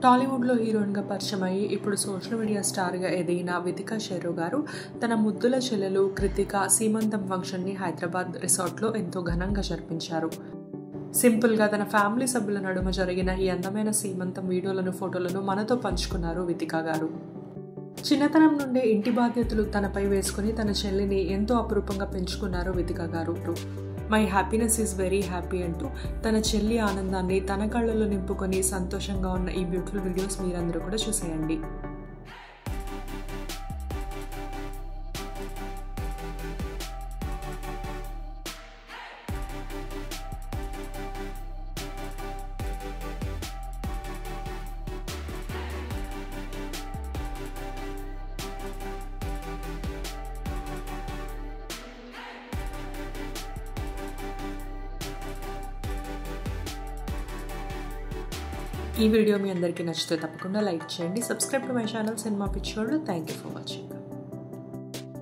టాలీవుడ్లో హీరోయిన్గా పరిచయం అయ్యి ఇప్పుడు సోషల్ మీడియా స్టార్గా ఎదిగిన వితికా షెర్రో గారు తన ముద్దుల చెల్లెలు కృతిక సీమంతం ఫంక్షన్ని హైదరాబాద్ రిసార్ట్లో ఎంతో ఘనంగా జరిపించారు. సింపుల్గా తన ఫ్యామిలీ సభ్యుల నడుమ జరిగిన ఈ అందమైన సీమంతం వీడియోలను ఫోటోలను మనతో పంచుకున్నారు వితికా గారు. చిన్నతనం నుండే ఇంటి బాధ్యతలు తనపై వేసుకుని తన చెల్లిని ఎంతో అపురూపంగా పెంచుకున్నారు వితికా గారు. My happiness is very happy అంటూ తన చెల్లి ఆనందాన్ని తన కళ్ళలో నింపుకొని సంతోషంగా ఉన్న ఈ బ్యూటిఫుల్ వీడియోస్ మీరందరూ కూడా చూసేయండి. ఈ వీడియో మీ అందరికీ నచ్చితే తప్పకుండా లైక్ చేయండి. Subscribe to my channel cinema పిచ్చోళ్ళు. Thank you for watching.